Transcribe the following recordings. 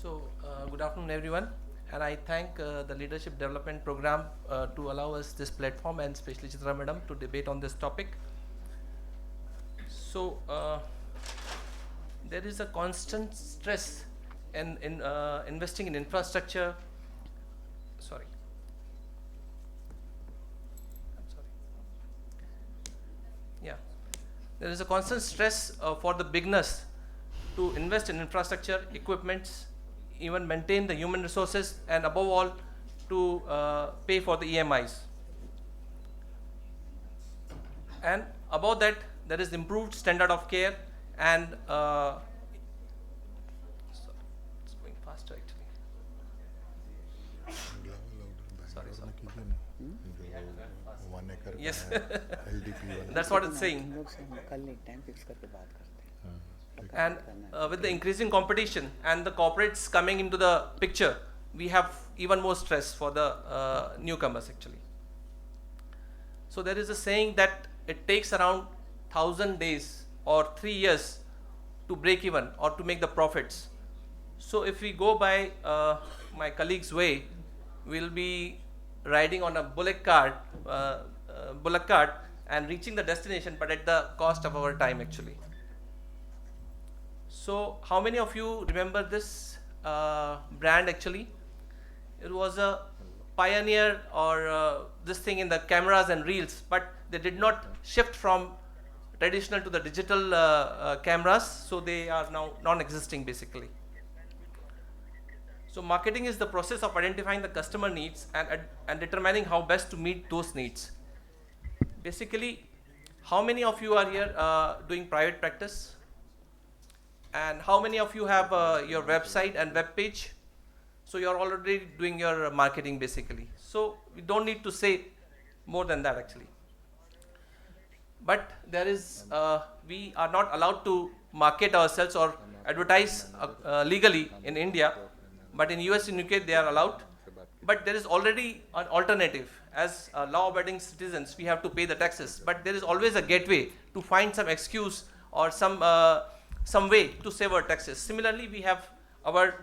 Good afternoon, everyone, and I thank the Leadership Development Program to allow us this platform, and especially Chitra Madam to debate on this topic. So, there is a constant stress in investing in infrastructure. Sorry. I'm sorry. Yeah. There is a constant stress for the beginners to invest in infrastructure, equipments, even maintain the human resources, and above all, to pay for the EMIs. And above that, there is improved standard of care and sorry, it's going faster actually. Sorry. Yes, that's what it's saying. And with the increasing competition and the corporates coming into the picture, we have even more stress for the newcomers actually. So there is a saying that it takes around 1,000 days or 3 years to break even or to make the profits. So if we go by my colleague's way, we'll be riding on a bullock cart and reaching the destination, but at the cost of our time actually. So how many of you remember this brand actually? It was a pioneer or this thing in the cameras and reels, but they did not shift from traditional to the digital cameras, so they are now non-existing basically. So marketing is the process of identifying the customer needs and determining how best to meet those needs. Basically, how many of you are here doing private practice? And how many of you have your website and web page? So you're already doing your marketing basically. So we don't need to say more than that actually. But there is, we are not allowed to market ourselves or advertise legally in India, but in US and UK they are allowed. But there is already an alternative. As law-abiding citizens, we have to pay the taxes, but there is always a gateway to find some excuse or some way to save our taxes. Similarly, we have our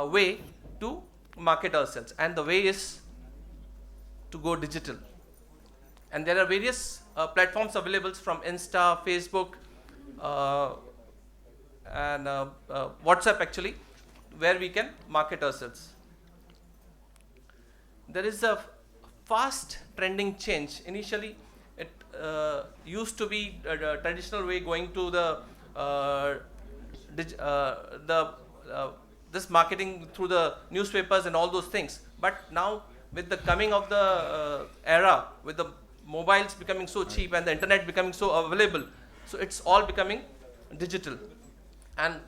way to market ourselves, and the way is to go digital. And there are various platforms available from Insta, Facebook, and WhatsApp actually, where we can market ourselves. There is a fast trending change. Initially, it used to be a traditional way going to this marketing through the newspapers and all those things. But now, with the coming of the era, with the mobiles becoming so cheap and the internet becoming so available, so it's all becoming digital. And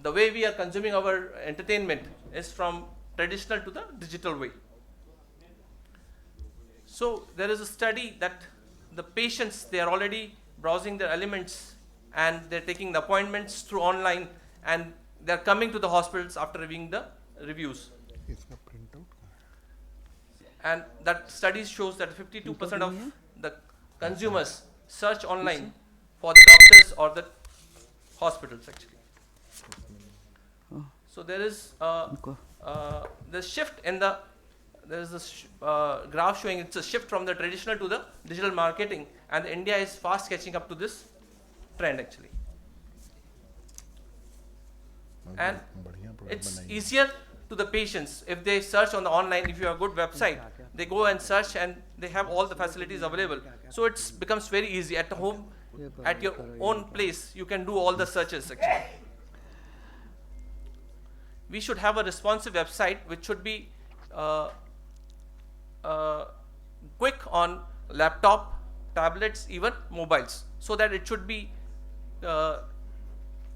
the way we are consuming our entertainment is from traditional to the digital way. So there is a study that the patients, they are already browsing their elements and they're taking the appointments through online, and they're coming to the hospitals after reviewing the reviews. And that study shows that 52% of the consumers search online for the doctors or the hospitals actually. So there is the shift in the, there is this graph showing it's a shift from the traditional to the digital marketing, and India is fast catching up to this trend actually. And it's easier to the patients if they search on the online. If you have a good website, they go and search and they have all the facilities available. So it becomes very easy at home, at your own place. You can do all the searches actually. We should have a responsive website which should be quick on laptop, tablets, even mobiles, so that it should be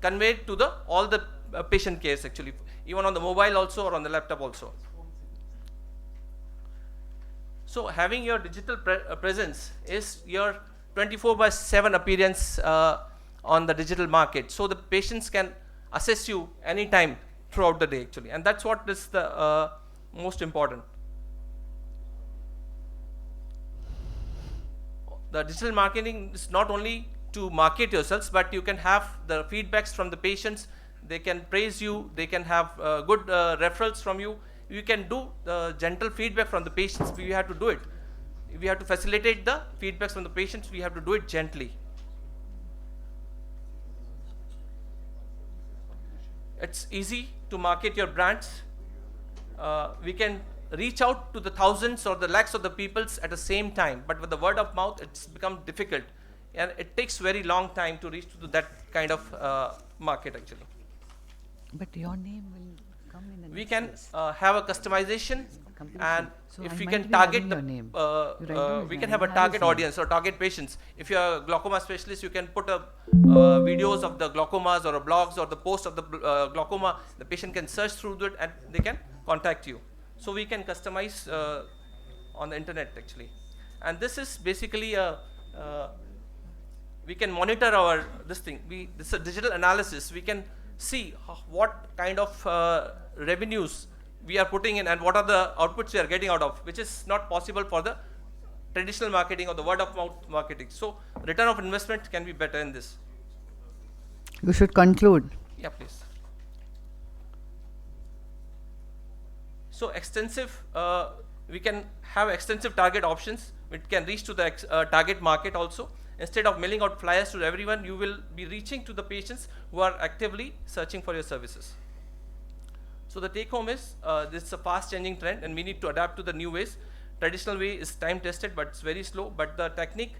conveyed to the all the patient cares actually, even on the mobile also or on the laptop also. So having your digital presence is your 24/7 appearance on the digital market, so the patients can assess you anytime throughout the day actually, and that's what is the most important. The digital marketing is not only to market yourselves, but you can have the feedbacks from the patients. they can praise you, they can have good referrals from you. You can do gentle feedback from the patients. We have to do it. We have to facilitate the feedbacks from the patients. We have to do it gently. It's easy to market your brands. We can reach out to the thousands or the lakhs of the peoples at the same time, but with the word of mouth, it's become difficult, and it takes very long time to reach to that kind of market actually. But your name will come in the We next can list. have a customization, and So if I we might can be target having the, your name. You write down his we name. can have a I have target his name. audience or target patients. If you are a glaucoma specialist, you can put videos of the glaucomas or blogs or the post of the glaucoma. The patient can search through it and they can contact you. So we can customize on the internet actually, and this is basically a we can monitor our this thing. This is a digital analysis. We can see what kind of revenues we are putting in and what are the outputs we are getting out of, which is not possible for the traditional marketing or the word of mouth marketing. So return of investment can be better in this. You should conclude. Yeah, please. So extensive, we can have extensive target options. It can reach to the target market also. Instead of mailing out flyers to everyone, you will be reaching to the patients who are actively searching for your services. So the take home is, this is a fast changing trend and we need to adapt to the new ways. Traditional way is time tested, but it's very slow. But the technique,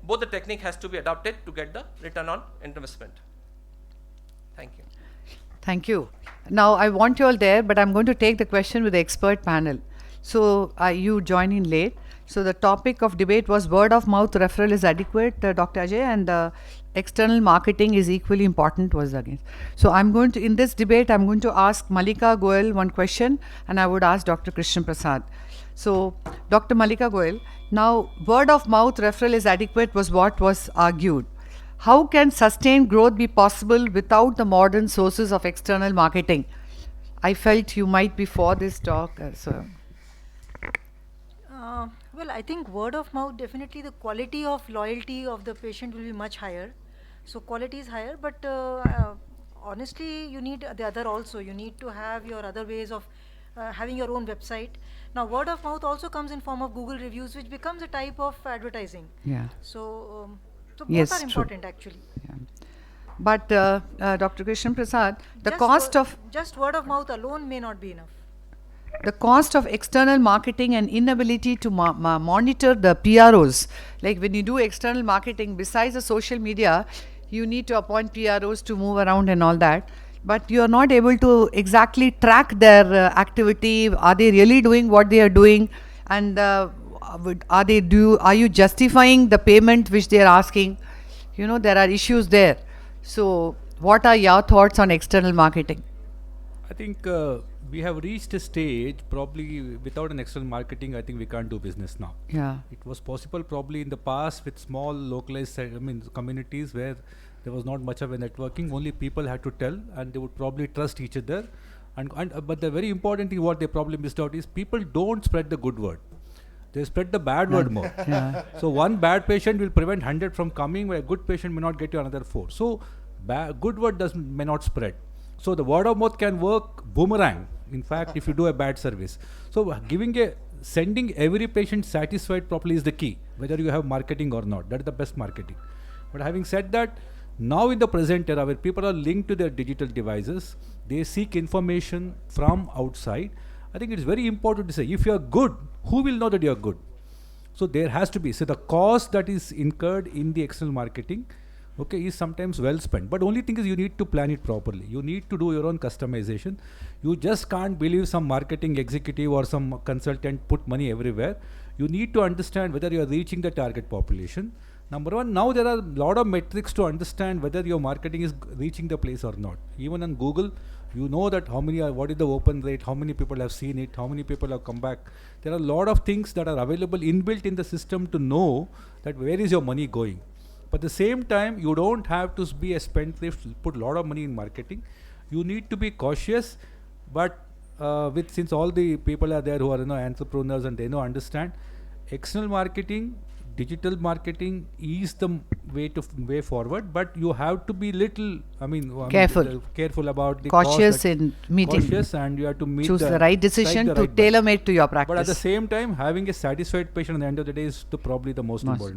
both the technique has to be adapted to get the return on investment. Thank you. Thank you. Now I want you all there, but I'm going to take the question with the expert panel. So you join in late. So the topic of debate was word of mouth referral is adequate, Dr. Ajay, and external marketing is equally important was against. So I'm going to, in this debate, I'm going to ask Malika Goel one question, and I would ask Dr. Krishna Prasad. So Dr. Malika Goel, now word of mouth referral is adequate was what was argued. How can sustained growth be possible without the modern sources of external marketing? I felt you might be for this talk. Well, I think word of mouth, definitely the quality of loyalty of the patient will be much higher. So quality is higher, but honestly, you need the other also. You need to have your other ways of having your own website. Now, word of mouth also comes in form of Google reviews, which becomes a type of advertising. Yeah. So, so Yes, both are true. important actually. Yeah. But Dr. Krishna Prasad, the Just cost of just word of mouth alone may not be enough. the cost of external marketing and inability to monitor the PROs. Like when you do external marketing, besides the social media, you need to appoint PROs to move around and all that. But you are not able to exactly track their activity. Are they really doing what they are doing? And are you justifying the payment which they are asking? You know, there are issues there. So what are your thoughts on external marketing? I think we have reached a stage, probably without an external marketing, I think we can't do business now. Yeah. It was possible probably in the past with small localized communities where there was not much of a networking. Only people had to tell and they would probably trust each other. But the very important thing what they probably missed out is people don't spread the good word. They spread the bad word more. Yeah. So one bad patient will prevent 100 from coming, where a good patient may not get you another 4. So good word may not spread. So the word of mouth can work boomerang, in fact, if you do a bad service. So sending every patient satisfied properly is the key, whether you have marketing or not. That is the best marketing. But having said that, now in the present era where people are linked to their digital devices, they seek information from outside. I think it is very important to say, if you are good, who will know that you are good? So there has to be, so the cost that is incurred in the external marketing, okay, is sometimes well spent. But only thing is you need to plan it properly. You need to do your own customization. You just can't believe some marketing executive or some consultant put money everywhere. You need to understand whether you are reaching the target population. Number one, now there are a lot of metrics to understand whether your marketing is reaching the place or not. Even on Google, you know that what is the open rate, how many people have seen it, how many people have come back. There are a lot of things that are available inbuilt in the system to know that where is your money going. But at the same time, you don't have to be a spendthrift, put a lot of money in marketing. You need to be cautious, but since all the people are there who are entrepreneurs and they understand, external marketing digital marketing is the way forward, but you have to be little, careful about the Cautious cost that- in meeting. Cautious, and you have to Choose the right decision to balance. tailor-made to your practice. But at the same time, having a satisfied patient at the end of the day is probably the most important.